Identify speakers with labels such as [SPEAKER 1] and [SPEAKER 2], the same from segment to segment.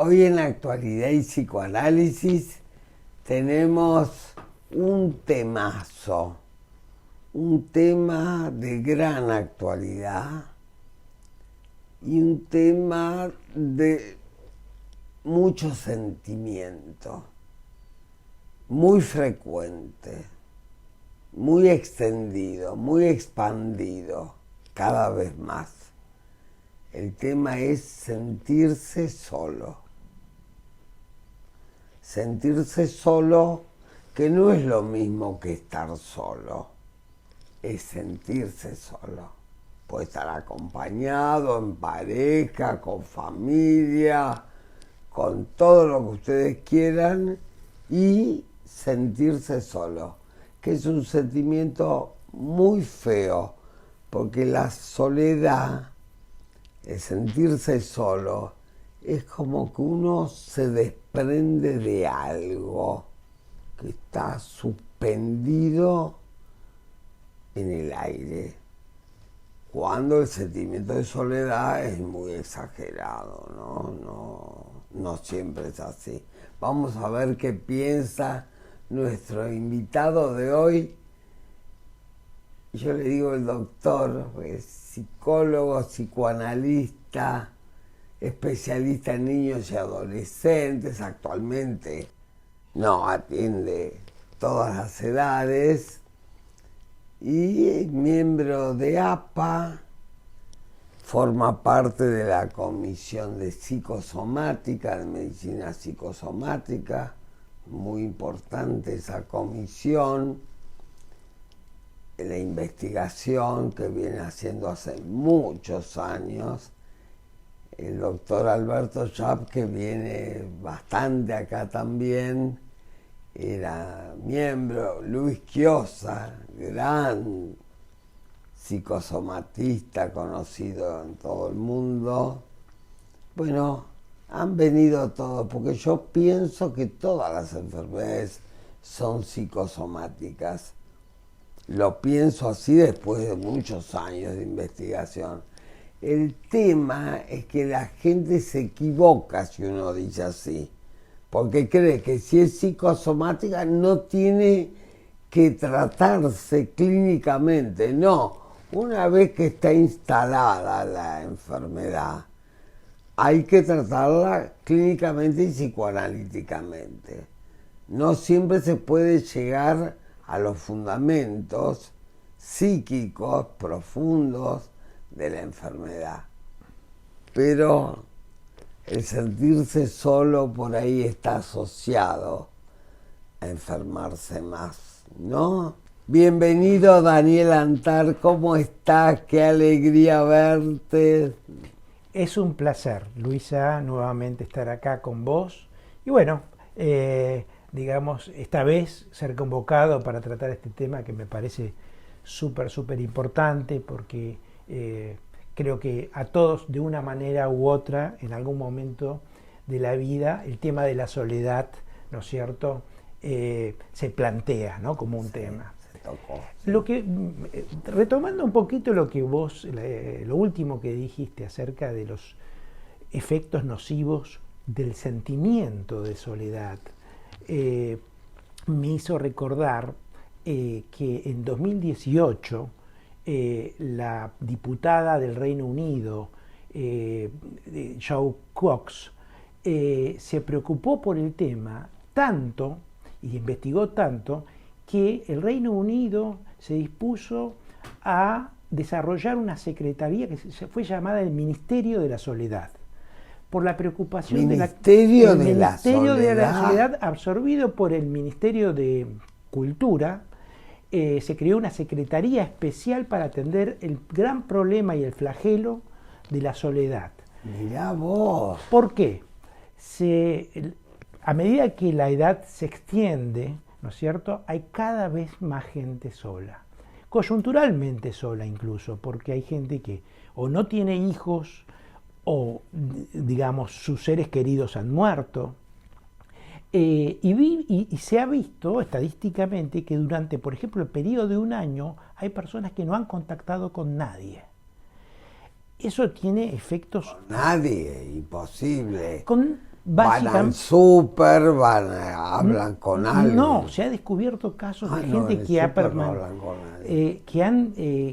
[SPEAKER 1] Hoy en la actualidad y psicoanálisis tenemos un temazo, un tema de gran actualidad y un tema de mucho sentimiento, muy frecuente, muy extendido, muy expandido, cada vez más. El tema es sentirse solo. Sentirse solo, que no es lo mismo que estar solo, es sentirse solo. Puede estar acompañado, en pareja, con familia, con todo lo que ustedes quieran, y sentirse solo, que es un sentimiento muy feo, porque la soledad, el sentirse solo, es como que uno se desprende de algo que está suspendido en el aire, cuando el sentimiento de soledad es muy exagerado, no siempre es así. Vamos a ver qué piensa nuestro invitado de hoy. Yo le digo el doctor, es psicólogo, psicoanalista, especialista en niños y adolescentes. Actualmente no atiende todas las edades y es miembro de APA, forma parte de la Comisión de Psicosomática, de Medicina Psicosomática, muy importante esa comisión, la investigación que viene haciendo hace muchos años. El doctor Alberto Schaap, que viene bastante acá también, era miembro. Luis Chiosa, gran psicosomatista conocido en todo el mundo. Bueno, han venido todos, porque yo pienso que todas las enfermedades son psicosomáticas. Lo pienso así después de muchos años de investigación. El tema es que la gente se equivoca si uno dice así, porque cree que si es psicosomática no tiene que tratarse clínicamente. No, una vez que está instalada la enfermedad, hay que tratarla clínicamente y psicoanalíticamente. No siempre se puede llegar a los fundamentos psíquicos profundos de la enfermedad. Pero el sentirse solo por ahí está asociado a enfermarse más, ¿no? Bienvenido, Daniel Antar, ¿cómo estás? Qué alegría verte.
[SPEAKER 2] Es un placer, Luisa, nuevamente estar acá con vos. Y bueno, digamos, esta vez ser convocado para tratar este tema que me parece súper importante, porque creo que a todos, de una manera u otra, en algún momento de la vida, el tema de la soledad, ¿no es cierto?, se plantea, ¿no?, como un tema.
[SPEAKER 1] Tocó.
[SPEAKER 2] Lo que, retomando un poquito lo que vos, lo último que dijiste acerca de los efectos nocivos del sentimiento de soledad, me hizo recordar que en 2018 la diputada del Reino Unido, Jo Cox, se preocupó por el tema tanto y investigó tanto que el Reino Unido se dispuso a desarrollar una secretaría que se fue llamada el Ministerio de la Soledad, por la preocupación
[SPEAKER 1] Ministerio
[SPEAKER 2] el
[SPEAKER 1] de la
[SPEAKER 2] Ministerio de la
[SPEAKER 1] Soledad.
[SPEAKER 2] Soledad, absorbido por el Ministerio de Cultura. Se creó una secretaría especial para atender el gran problema y el flagelo de la soledad.
[SPEAKER 1] Mirá vos.
[SPEAKER 2] ¿Por qué? A medida que la edad se extiende, ¿no es cierto?, hay cada vez más gente sola, coyunturalmente sola incluso, porque hay gente que o no tiene hijos o, digamos, sus seres queridos han muerto. Y se ha visto estadísticamente que durante, por ejemplo, el periodo de un año hay personas que no han contactado con nadie. Eso tiene efectos...
[SPEAKER 1] Nadie, imposible. Van al súper, hablan con alguien.
[SPEAKER 2] No, se ha descubierto casos de gente que,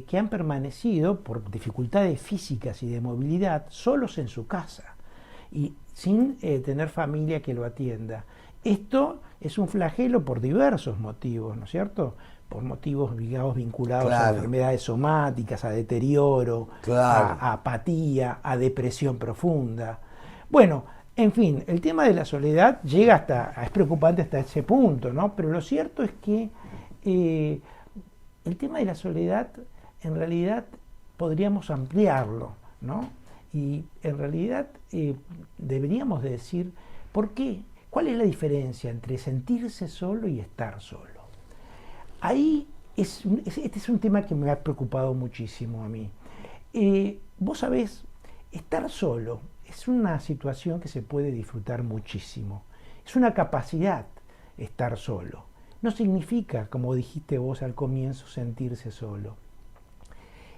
[SPEAKER 2] que han permanecido por dificultades físicas y de movilidad solos en su casa y sin tener familia que lo atienda. Esto es un flagelo por diversos motivos, ¿no es cierto? Por motivos, digamos, vinculados a enfermedades somáticas, a deterioro, a apatía, a depresión profunda. Bueno, en fin, el tema de la soledad llega es preocupante hasta ese punto, ¿no? Pero lo cierto es que el tema de la soledad, en realidad, podríamos ampliarlo, ¿no? Y en realidad deberíamos decir, ¿por qué? ¿Cuál es la diferencia entre sentirse solo y estar solo? Ahí este es un tema que me ha preocupado muchísimo a mí. Vos sabés, estar solo es una situación que se puede disfrutar muchísimo. Es una capacidad estar solo. No significa, como dijiste vos al comienzo, sentirse solo.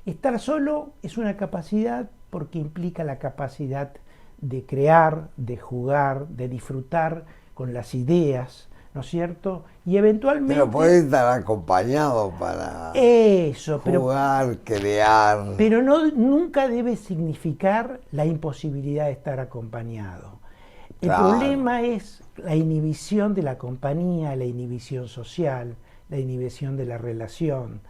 [SPEAKER 2] Estar solo es una capacidad porque implica la capacidad de crear, de jugar, de disfrutar con las ideas, ¿no es cierto? Y eventualmente...
[SPEAKER 1] Pero puede estar acompañado para jugar, crear...
[SPEAKER 2] Pero nunca debe significar la imposibilidad de estar acompañado. El problema es la inhibición de la compañía, la inhibición social, la inhibición de la relación.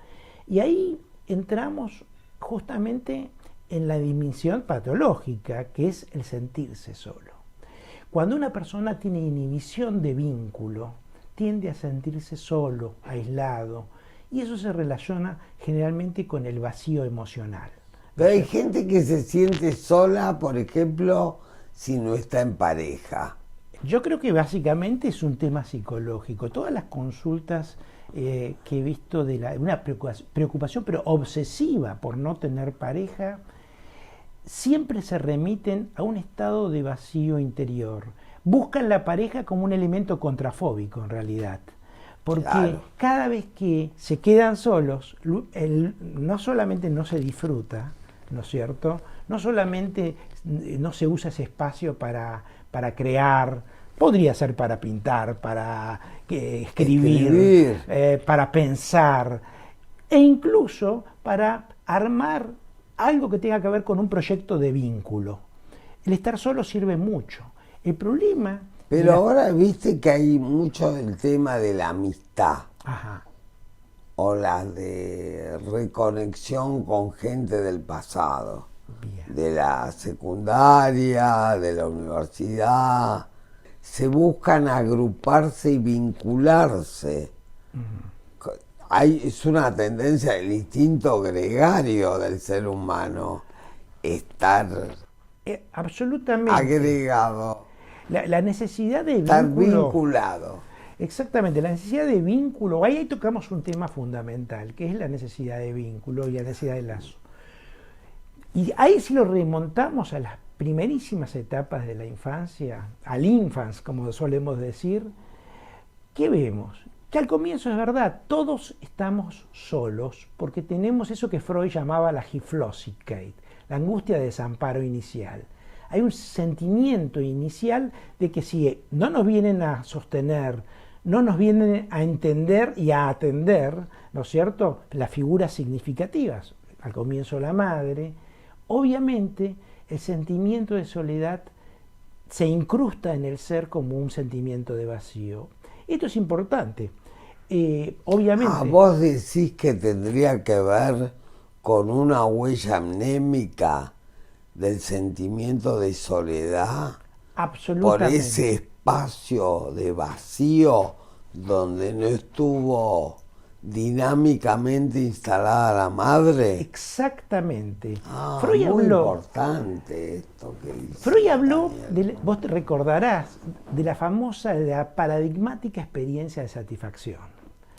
[SPEAKER 2] Y ahí entramos justamente en la dimensión patológica, que es el sentirse solo. Cuando una persona tiene inhibición de vínculo, tiende a sentirse solo, aislado, y eso se relaciona generalmente con el vacío emocional.
[SPEAKER 1] Pero hay gente que se siente sola, por ejemplo, si no está en pareja.
[SPEAKER 2] Yo creo que básicamente es un tema psicológico. Todas las consultas que he visto de una preocupación, pero obsesiva por no tener pareja, siempre se remiten a un estado de vacío interior. Buscan la pareja como un elemento contrafóbico en realidad, porque cada vez que se quedan solos, no solamente no se disfruta, ¿no es cierto? No solamente no se usa ese espacio para crear, podría ser para pintar, para escribir. Para pensar, e incluso para armar algo que tenga que ver con un proyecto de vínculo. El estar solo sirve mucho. El problema...
[SPEAKER 1] Pero ahora viste que hay mucho del tema de la amistad.
[SPEAKER 2] Ajá.
[SPEAKER 1] O la de reconexión con gente del pasado. Bien. De la secundaria, de la universidad. Se buscan agruparse y vincularse. Es una tendencia del instinto gregario del ser humano estar
[SPEAKER 2] absolutamente
[SPEAKER 1] agregado,
[SPEAKER 2] la necesidad de
[SPEAKER 1] estar
[SPEAKER 2] vínculo,
[SPEAKER 1] vinculado.
[SPEAKER 2] Exactamente, la necesidad de vínculo. Ahí tocamos un tema fundamental, que es la necesidad de vínculo y la necesidad de lazo. Y ahí si lo remontamos a las primerísimas etapas de la infancia, al infans, como solemos decir, ¿qué vemos? Que al comienzo es verdad, todos estamos solos porque tenemos eso que Freud llamaba la Hilflosigkeit, la angustia de desamparo inicial. Hay un sentimiento inicial de que si no nos vienen a sostener, no nos vienen a entender y a atender, ¿no es cierto?, las figuras significativas, al comienzo la madre, obviamente el sentimiento de soledad se incrusta en el ser como un sentimiento de vacío. Esto es importante. Obviamente.
[SPEAKER 1] Vos decís que tendría que ver con una huella anémica del sentimiento de soledad.
[SPEAKER 2] Absolutamente.
[SPEAKER 1] Por ese espacio de vacío donde no estuvo dinámicamente instalada la madre.
[SPEAKER 2] Exactamente.
[SPEAKER 1] Freud muy habló, importante esto que dice.
[SPEAKER 2] Freud habló, vos te recordarás, de la famosa, de la paradigmática experiencia de satisfacción.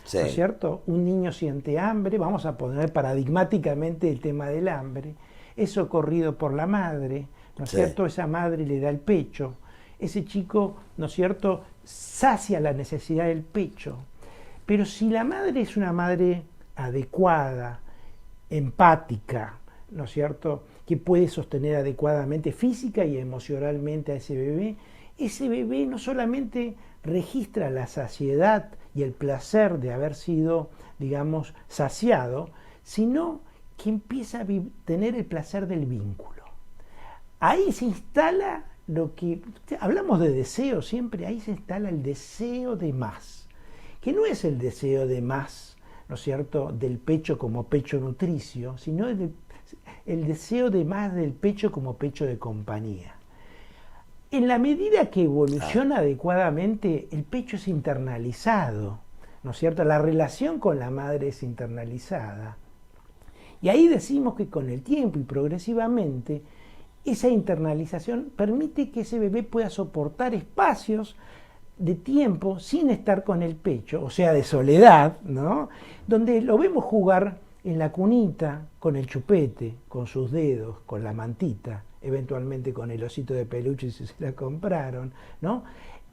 [SPEAKER 2] Sí. ¿No es cierto? Un niño siente hambre, vamos a poner paradigmáticamente el tema del hambre, es socorrido por la madre, ¿no es cierto? Esa madre le da el pecho, ese chico, ¿no es cierto?, sacia la necesidad del pecho. Pero si la madre es una madre adecuada, empática, ¿no es cierto?, que puede sostener adecuadamente física y emocionalmente a ese bebé, ese bebé no solamente registra la saciedad y el placer de haber sido, digamos, saciado, sino que empieza a tener el placer del vínculo. Ahí se instala lo que, hablamos de deseo siempre, ahí se instala el deseo de más, que no es el deseo de más, ¿no es cierto?, del pecho como pecho nutricio, sino el deseo de más del pecho como pecho de compañía. En la medida que evoluciona adecuadamente, el pecho es internalizado, ¿no es cierto? La relación con la madre es internalizada. Y ahí decimos que con el tiempo y progresivamente, esa internalización permite que ese bebé pueda soportar espacios de tiempo sin estar con el pecho, o sea, de soledad, ¿no? Donde lo vemos jugar en la cunita, con el chupete, con sus dedos, con la mantita, eventualmente con el osito de peluche si se la compraron, ¿no?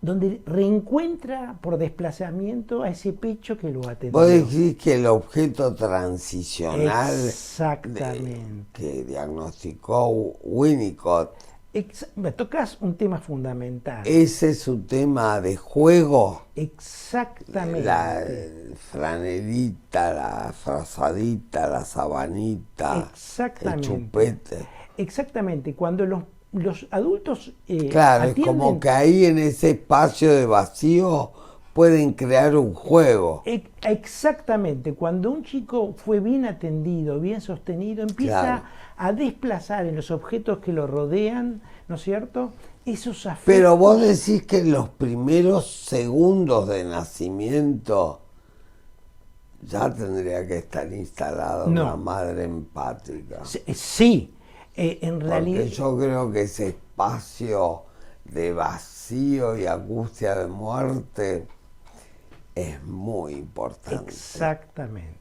[SPEAKER 2] Donde reencuentra por desplazamiento a ese pecho que lo atendió.
[SPEAKER 1] Vos decís que el objeto transicional que diagnosticó Winnicott,
[SPEAKER 2] me tocas un tema fundamental.
[SPEAKER 1] Ese es un tema de juego.
[SPEAKER 2] Exactamente.
[SPEAKER 1] La franelita, la frazadita, la sabanita, el chupete.
[SPEAKER 2] Exactamente. Cuando los adultos
[SPEAKER 1] claro,
[SPEAKER 2] atienden,
[SPEAKER 1] es como que ahí en ese espacio de vacío pueden crear un juego.
[SPEAKER 2] Exactamente. Cuando un chico fue bien atendido, bien sostenido, empieza a desplazar en los objetos que lo rodean, ¿no es cierto?, esos afectos.
[SPEAKER 1] Pero vos decís que en los primeros segundos de nacimiento ya tendría que estar instalada una madre empática.
[SPEAKER 2] Sí, en realidad.
[SPEAKER 1] Porque yo creo que ese espacio de vacío y angustia de muerte es muy importante.
[SPEAKER 2] Exactamente.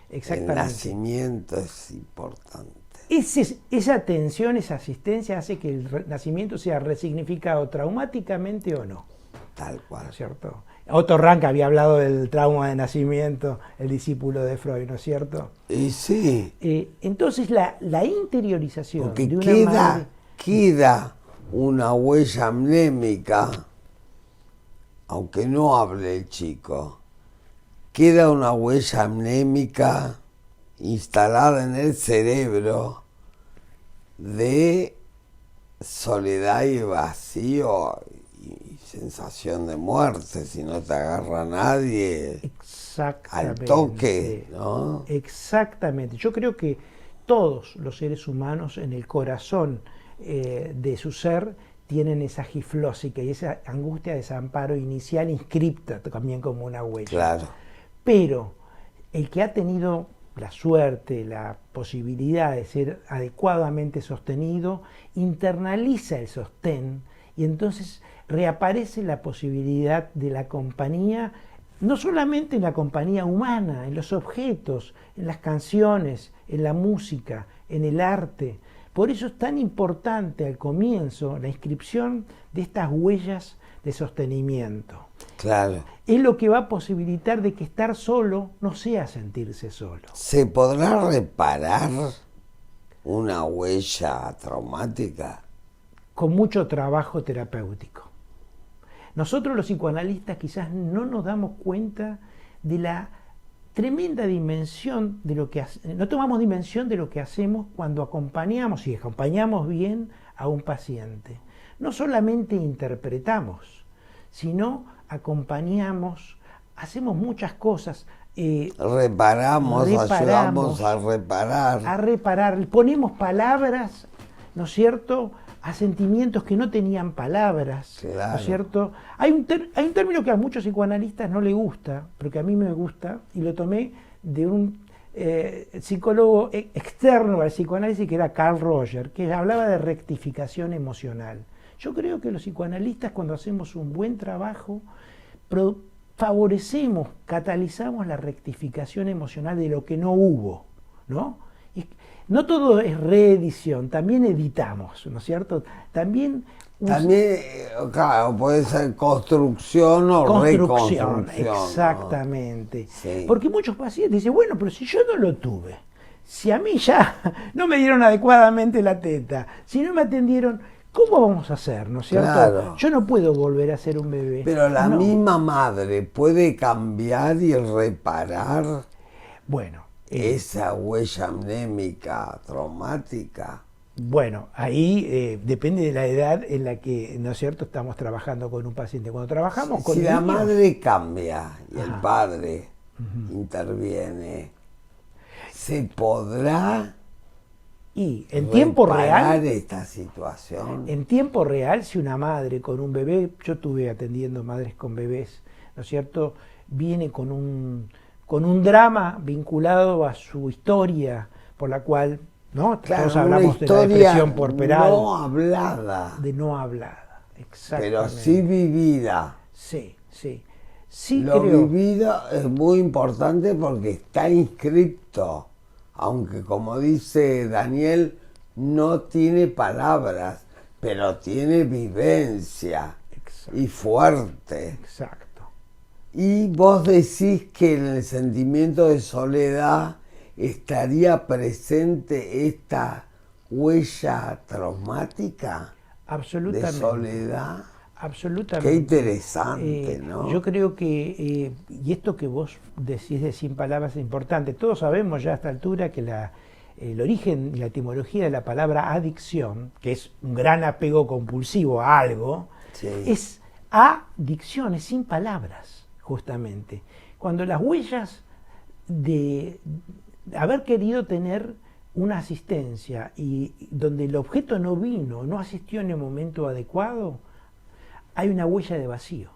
[SPEAKER 1] El nacimiento es importante.
[SPEAKER 2] Esa atención, esa asistencia hace que el nacimiento sea resignificado traumáticamente o no.
[SPEAKER 1] Tal cual.
[SPEAKER 2] ¿No es cierto? Otto Rank había hablado del trauma de nacimiento, el discípulo de Freud, ¿no es cierto?
[SPEAKER 1] Y sí.
[SPEAKER 2] Entonces la interiorización
[SPEAKER 1] porque
[SPEAKER 2] de una madre...
[SPEAKER 1] queda una huella mnémica, aunque no hable el chico, queda una huella mnémica instalada en el cerebro de soledad y vacío y sensación de muerte si no te agarra nadie. Al toque, ¿no?
[SPEAKER 2] Exactamente. Yo creo que todos los seres humanos en el corazón de su ser tienen esa giflósica y esa angustia de desamparo inicial inscripta también como una huella.
[SPEAKER 1] Claro.
[SPEAKER 2] Pero el que ha tenido la suerte, la posibilidad de ser adecuadamente sostenido, internaliza el sostén y entonces reaparece la posibilidad de la compañía, no solamente en la compañía humana, en los objetos, en las canciones, en la música, en el arte. Por eso es tan importante al comienzo la inscripción de estas huellas de sostenimiento.
[SPEAKER 1] Claro.
[SPEAKER 2] Es lo que va a posibilitar de que estar solo no sea sentirse solo.
[SPEAKER 1] ¿Se podrá reparar una huella traumática?
[SPEAKER 2] Con mucho trabajo terapéutico. Nosotros los psicoanalistas quizás no nos damos cuenta de la tremenda dimensión de lo que no tomamos dimensión de lo que hacemos cuando acompañamos, y acompañamos bien a un paciente. No solamente interpretamos, sino acompañamos, hacemos muchas cosas.
[SPEAKER 1] Reparamos, ayudamos a reparar.
[SPEAKER 2] A reparar, ponemos palabras, ¿no es cierto?, a sentimientos que no tenían palabras,
[SPEAKER 1] claro.
[SPEAKER 2] ¿no es cierto? Hay un término que a muchos psicoanalistas no le gusta, pero que a mí me gusta, y lo tomé de un psicólogo externo al psicoanálisis, que era Carl Roger, que hablaba de rectificación emocional. Yo creo que los psicoanalistas, cuando hacemos un buen trabajo, favorecemos, catalizamos la rectificación emocional de lo que no hubo, ¿no? No todo es reedición, también editamos, ¿no es cierto? También,
[SPEAKER 1] claro, puede ser construcción o reconstrucción.
[SPEAKER 2] Exactamente.
[SPEAKER 1] ¿No? Sí.
[SPEAKER 2] Porque muchos pacientes dicen, bueno, pero si yo no lo tuve, si a mí ya no me dieron adecuadamente la teta, si no me atendieron, ¿cómo vamos a hacer, no es cierto?
[SPEAKER 1] Claro.
[SPEAKER 2] Yo no puedo volver a ser un bebé.
[SPEAKER 1] Pero la
[SPEAKER 2] No.
[SPEAKER 1] misma madre puede cambiar y reparar
[SPEAKER 2] Bueno,
[SPEAKER 1] esa huella anémica traumática.
[SPEAKER 2] bueno, ahí depende de la edad en la que, ¿no es cierto?, estamos trabajando con un paciente. Cuando trabajamos con
[SPEAKER 1] Si la
[SPEAKER 2] niños,
[SPEAKER 1] madre cambia y el
[SPEAKER 2] Ajá.
[SPEAKER 1] padre interviene, ¿se podrá
[SPEAKER 2] y en tiempo
[SPEAKER 1] reparar
[SPEAKER 2] real,
[SPEAKER 1] esta situación?
[SPEAKER 2] en tiempo real, si una madre con un bebé, yo estuve atendiendo madres con bebés, ¿no es cierto?, viene con un drama vinculado a su historia, por la cual, ¿no?
[SPEAKER 1] Claro,
[SPEAKER 2] Todos
[SPEAKER 1] una
[SPEAKER 2] hablamos de la
[SPEAKER 1] historia
[SPEAKER 2] depresión puerperal,
[SPEAKER 1] no hablada,
[SPEAKER 2] de no hablada, exactamente.
[SPEAKER 1] pero sí vivida.
[SPEAKER 2] Sí, sí. Sí,
[SPEAKER 1] Lo
[SPEAKER 2] creo.
[SPEAKER 1] vivido es muy importante porque está inscripto, aunque como dice Daniel, no tiene palabras, pero tiene vivencia
[SPEAKER 2] Exacto.
[SPEAKER 1] y fuerte.
[SPEAKER 2] Exacto.
[SPEAKER 1] Y vos decís que en el sentimiento de soledad estaría presente esta huella traumática de
[SPEAKER 2] Absolutamente.
[SPEAKER 1] soledad.
[SPEAKER 2] Absolutamente.
[SPEAKER 1] Qué interesante, ¿no?
[SPEAKER 2] Yo creo que, y esto que vos decís de sin palabras es importante, todos sabemos ya a esta altura que el origen y la etimología de la palabra adicción, que es un gran apego compulsivo a algo,
[SPEAKER 1] Sí.
[SPEAKER 2] es adicción, es sin palabras, justamente. Cuando las huellas de haber querido tener una asistencia y donde el objeto no vino, no asistió en el momento adecuado, hay una huella de vacío.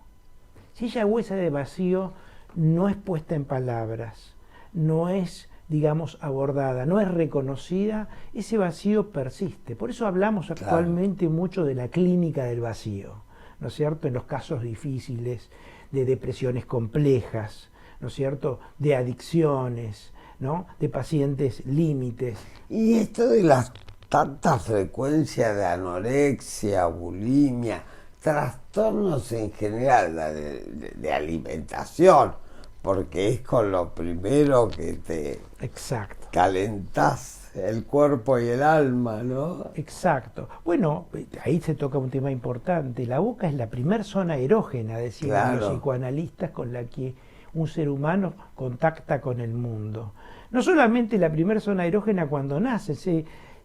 [SPEAKER 2] Si esa huella de vacío no es puesta en palabras, no es, digamos, abordada, no es reconocida, ese vacío persiste. Por eso hablamos actualmente mucho de la clínica del vacío, ¿no es cierto? En los casos difíciles, de depresiones complejas, ¿no es cierto? De adicciones, ¿no? De pacientes límites.
[SPEAKER 1] Y esto de las tantas frecuencias de anorexia, bulimia, trastornos en general de alimentación, porque es con lo primero que te
[SPEAKER 2] Exacto.
[SPEAKER 1] calentás el cuerpo y el alma, ¿no?
[SPEAKER 2] Exacto. Bueno, ahí se toca un tema importante. La boca es la primer zona erógena, decían
[SPEAKER 1] Claro.
[SPEAKER 2] los psicoanalistas, con la que un ser humano contacta con el mundo. No solamente la primera zona erógena cuando nace,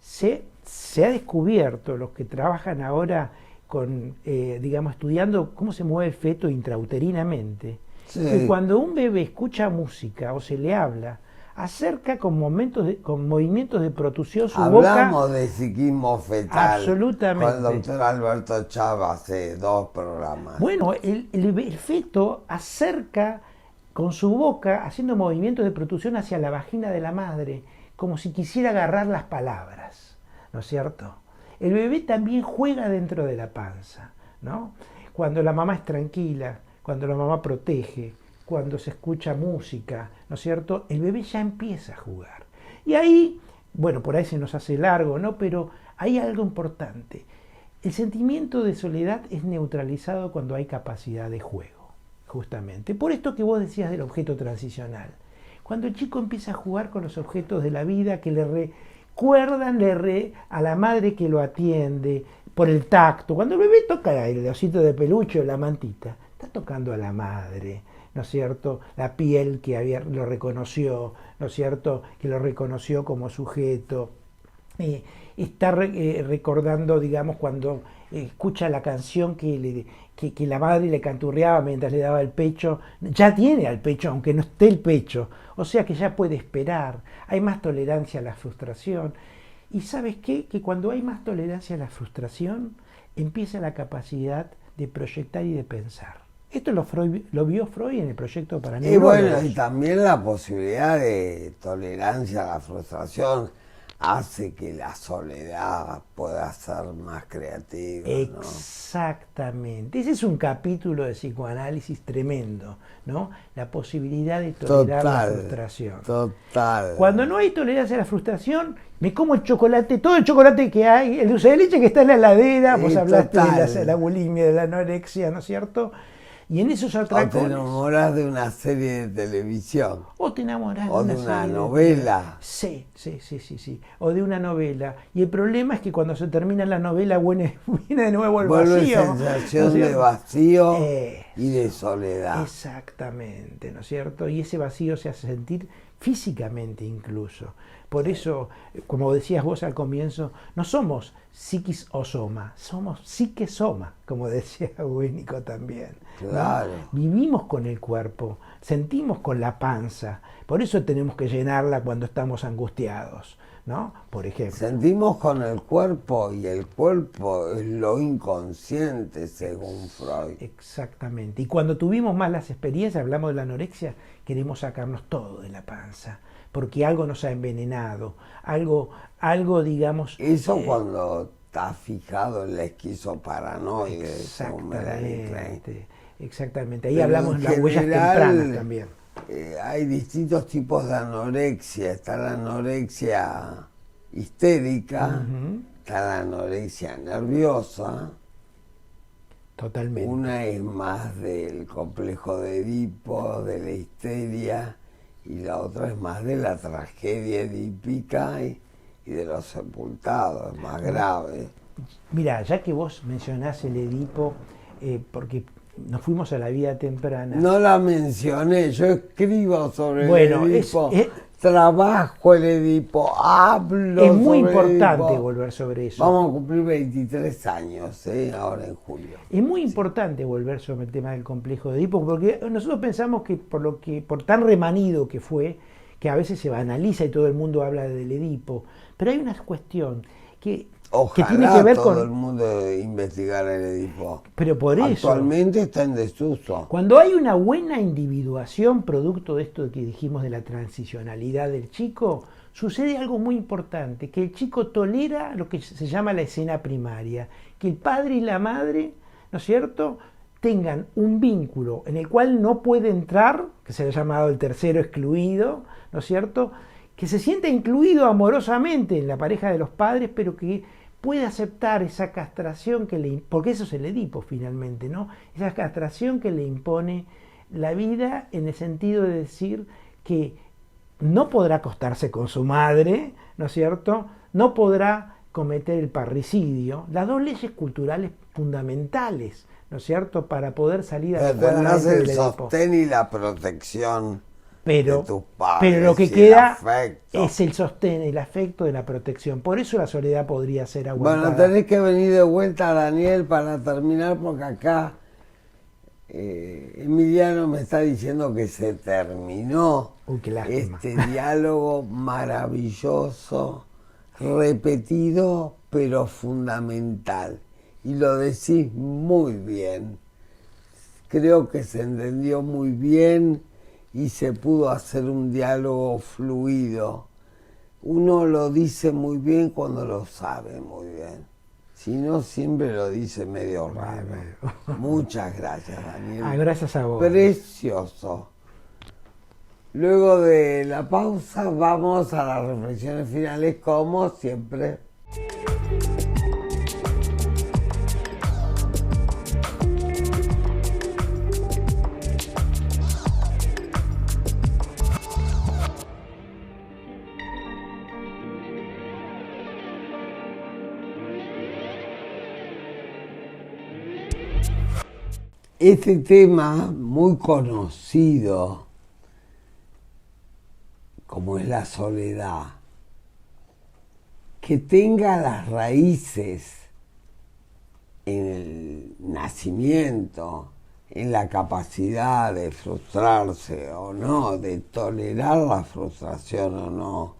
[SPEAKER 2] se ha descubierto, los que trabajan ahora con, digamos, estudiando cómo se mueve el feto intrauterinamente,
[SPEAKER 1] Sí.
[SPEAKER 2] que cuando un bebé escucha música o se le habla, acerca con movimientos de protusión su
[SPEAKER 1] Hablamos
[SPEAKER 2] boca.
[SPEAKER 1] de psiquismo fetal
[SPEAKER 2] Absolutamente.
[SPEAKER 1] con el doctor Alberto Chava hace 2 programas.
[SPEAKER 2] Bueno, el feto acerca con su boca, haciendo movimientos de protusión hacia la vagina de la madre, como si quisiera agarrar las palabras, ¿no es cierto? El bebé también juega dentro de la panza, ¿no? Cuando la mamá es tranquila, cuando la mamá protege, cuando se escucha música, ¿no es cierto? El bebé ya empieza a jugar. Y ahí, bueno, por ahí se nos hace largo, ¿no? Pero hay algo importante. El sentimiento de soledad es neutralizado cuando hay capacidad de juego, justamente. Por esto que vos decías del objeto transicional. Cuando el chico empieza a jugar con los objetos de la vida que le recuerdan a la madre que lo atiende, por el tacto. Cuando el bebé toca el osito de peluche o la mantita, está tocando a la madre, ¿no es cierto? La piel que lo reconoció, ¿no es cierto? Que lo reconoció como sujeto. Está recordando, digamos, cuando escucha la canción que la madre le canturreaba mientras le daba el pecho, ya tiene al pecho, aunque no esté el pecho, o sea que ya puede esperar, hay más tolerancia a la frustración. ¿Y sabes qué? Que cuando hay más tolerancia a la frustración, empieza la capacidad de proyectar y de pensar. Esto lo vio Freud en el proyecto para
[SPEAKER 1] Y bueno,
[SPEAKER 2] neurólogos.
[SPEAKER 1] y también la posibilidad de tolerancia a la frustración hace que la soledad pueda ser más creativa, ¿no?
[SPEAKER 2] Exactamente. Ese es un capítulo de psicoanálisis tremendo, ¿no? La posibilidad de tolerar la frustración.
[SPEAKER 1] Total.
[SPEAKER 2] Cuando no hay tolerancia a la frustración, me como el chocolate, todo el chocolate que hay, el dulce de leche que está en la heladera, vos hablaste de la bulimia, de la anorexia, ¿no es cierto? Y en esos
[SPEAKER 1] O te
[SPEAKER 2] atracones...
[SPEAKER 1] enamoras de una serie de televisión.
[SPEAKER 2] O te enamoras
[SPEAKER 1] O de
[SPEAKER 2] una
[SPEAKER 1] una
[SPEAKER 2] serie
[SPEAKER 1] novela.
[SPEAKER 2] Sí. O de una novela. Y el problema es que cuando se termina la novela viene de nuevo el
[SPEAKER 1] Vuelve
[SPEAKER 2] vacío.
[SPEAKER 1] sensación
[SPEAKER 2] ¿no es
[SPEAKER 1] de
[SPEAKER 2] cierto?
[SPEAKER 1] vacío y de soledad.
[SPEAKER 2] Exactamente, ¿no es cierto? Y ese vacío se hace sentir físicamente incluso. Por eso, como decías vos al comienzo, no somos psiquis o soma, somos psique soma, como decía Winnicott también.
[SPEAKER 1] Claro.
[SPEAKER 2] ¿No? Vivimos con el cuerpo, sentimos con la panza, por eso tenemos que llenarla cuando estamos angustiados, ¿no? Por ejemplo.
[SPEAKER 1] Sentimos con el cuerpo y el cuerpo es lo inconsciente, según Freud.
[SPEAKER 2] Exactamente. Y cuando tuvimos malas experiencias, hablamos de la anorexia, queremos sacarnos todo de la panza, porque algo nos ha envenenado, algo digamos...
[SPEAKER 1] Eso cuando está fijado en la esquizoparanoide.
[SPEAKER 2] Exactamente. Ahí
[SPEAKER 1] Pero
[SPEAKER 2] hablamos de las huellas
[SPEAKER 1] general,
[SPEAKER 2] tempranas también.
[SPEAKER 1] Hay distintos tipos de anorexia. Está la anorexia histérica, está la anorexia nerviosa.
[SPEAKER 2] Totalmente.
[SPEAKER 1] Una es más del complejo de Edipo, de la histeria, y la otra es más de la tragedia edípica y de los sepultados, es más grave.
[SPEAKER 2] Mira, ya que vos mencionás el Edipo, porque nos fuimos a la vida temprana.
[SPEAKER 1] No la mencioné, yo escribo sobre
[SPEAKER 2] bueno,
[SPEAKER 1] el Edipo,
[SPEAKER 2] es
[SPEAKER 1] trabajo el Edipo, hablo
[SPEAKER 2] es muy
[SPEAKER 1] sobre
[SPEAKER 2] importante
[SPEAKER 1] Edipo.
[SPEAKER 2] volver sobre eso.
[SPEAKER 1] Vamos a cumplir 23 años, ahora en julio.
[SPEAKER 2] Es muy importante volver sobre el tema del complejo de Edipo, porque nosotros pensamos que por tan remanido que fue, que a veces se banaliza y todo el mundo habla del Edipo, pero hay una cuestión que tiene que ver
[SPEAKER 1] todo
[SPEAKER 2] con...
[SPEAKER 1] el mundo investigar el Edipo.
[SPEAKER 2] Pero por eso...
[SPEAKER 1] Actualmente está en desuso.
[SPEAKER 2] Cuando hay una buena individuación, producto de esto que dijimos de la transicionalidad del chico, sucede algo muy importante, que el chico tolera lo que se llama la escena primaria, que el padre y la madre, ¿no es cierto?, tengan un vínculo en el cual no puede entrar, que se le ha llamado el tercero excluido, ¿no es cierto?, que se sienta incluido amorosamente en la pareja de los padres, pero que puede aceptar esa castración que le... porque eso es el Edipo finalmente, ¿no? Esa castración que le impone la vida en el sentido de decir que no podrá acostarse con su madre, ¿no es cierto?, no podrá cometer el parricidio, las dos leyes culturales fundamentales, ¿no es cierto?, para poder salir
[SPEAKER 1] adecuadamente del Edipo. El sostén y la protección de tus padres,
[SPEAKER 2] pero lo que queda es el sostén, el afecto de la protección. Por eso la soledad podría ser aguantada.
[SPEAKER 1] Bueno, tenés que venir de vuelta, Daniel, para terminar, porque acá Emiliano me está diciendo que se terminó este diálogo maravilloso, repetido, pero fundamental. Y lo decís muy bien. Creo que se entendió muy bien y se pudo hacer un diálogo fluido. Uno lo dice muy bien cuando lo sabe muy bien. Si no, siempre lo dice medio raro. Muchas gracias, Daniel.
[SPEAKER 2] Gracias a vos.
[SPEAKER 1] Precioso. Luego de la pausa vamos a las reflexiones finales, como siempre. Este tema muy conocido, como es la soledad, que tenga las raíces en el nacimiento, en la capacidad de frustrarse o no, de tolerar la frustración o no,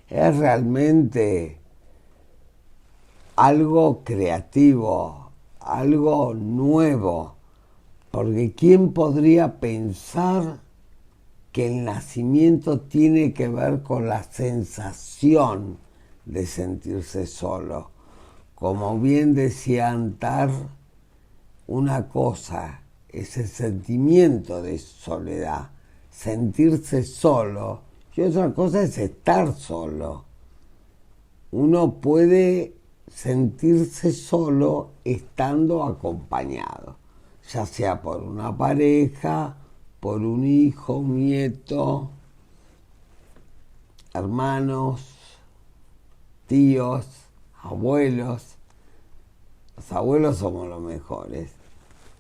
[SPEAKER 1] es realmente algo creativo, algo nuevo. Porque ¿quién podría pensar que el nacimiento tiene que ver con la sensación de sentirse solo? Como bien decía Antar, una cosa es el sentimiento de soledad, sentirse solo, y otra cosa es estar solo. Uno puede sentirse solo estando acompañado. ya sea por una pareja, por un hijo, un nieto, hermanos, tíos, abuelos. Los abuelos somos los mejores,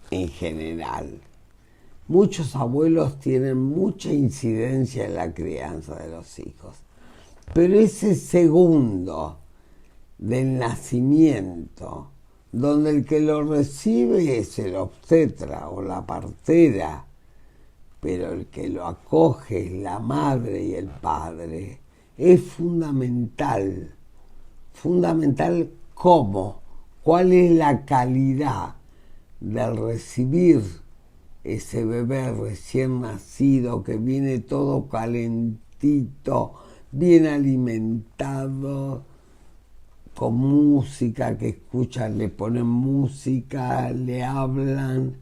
[SPEAKER 1] en general. Muchos abuelos tienen mucha incidencia en la crianza de los hijos, pero ese segundo del nacimiento, donde el que lo recibe es el obstetra o la partera, pero el que lo acoge es la madre y el padre, es fundamental. Fundamental cómo, cuál es la calidad del recibir ese bebé recién nacido que viene todo calentito, bien alimentado, con música que escuchan, le ponen música, le hablan.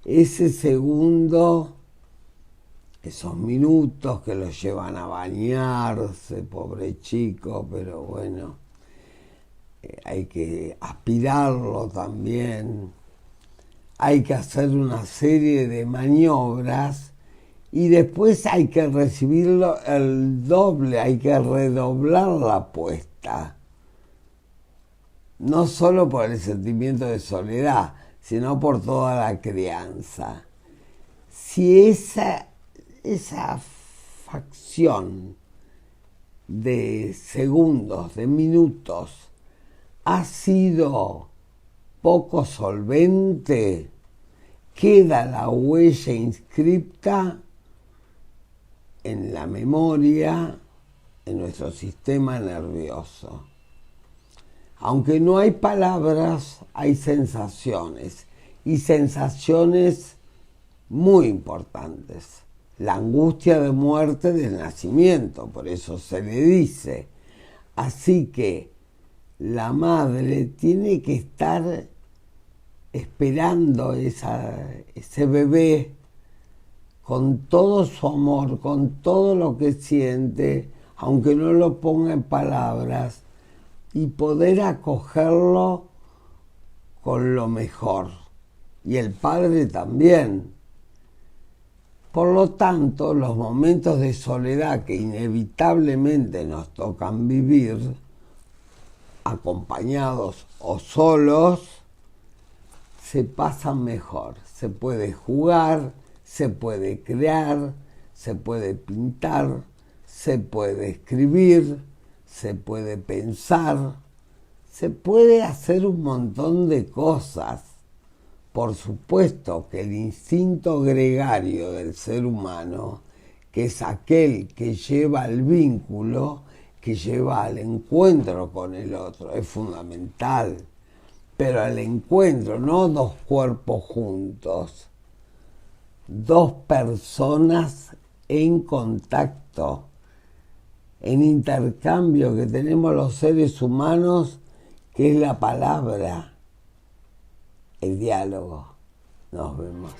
[SPEAKER 1] Ese segundo, esos minutos que los llevan a bañarse, pobre chico, pero bueno, hay que aspirarlo también. Hay que hacer una serie de maniobras y después hay que recibirlo el doble, hay que redoblar la apuesta. No solo por el sentimiento de soledad, sino por toda la crianza. Si esa facción de segundos, de minutos, ha sido poco solvente, queda la huella inscripta en la memoria, en nuestro sistema nervioso. Aunque no hay palabras, hay sensaciones, y sensaciones muy importantes. La angustia de muerte del nacimiento, por eso se le dice. Así que la madre tiene que estar esperando ese bebé con todo su amor, con todo lo que siente, aunque no lo ponga en palabras, y poder acogerlo con lo mejor. Y el padre también. Por lo tanto, los momentos de soledad que inevitablemente nos tocan vivir, acompañados o solos, se pasan mejor. Se puede jugar, se puede crear, se puede pintar, se puede escribir, se puede pensar, se puede hacer un montón de cosas. Por supuesto que el instinto gregario del ser humano, que es aquel que lleva al vínculo, que lleva al encuentro con el otro, es fundamental. Pero al encuentro, no dos cuerpos juntos, dos personas en contacto, en intercambio que tenemos los seres humanos, que es la palabra, el diálogo. Nos vemos.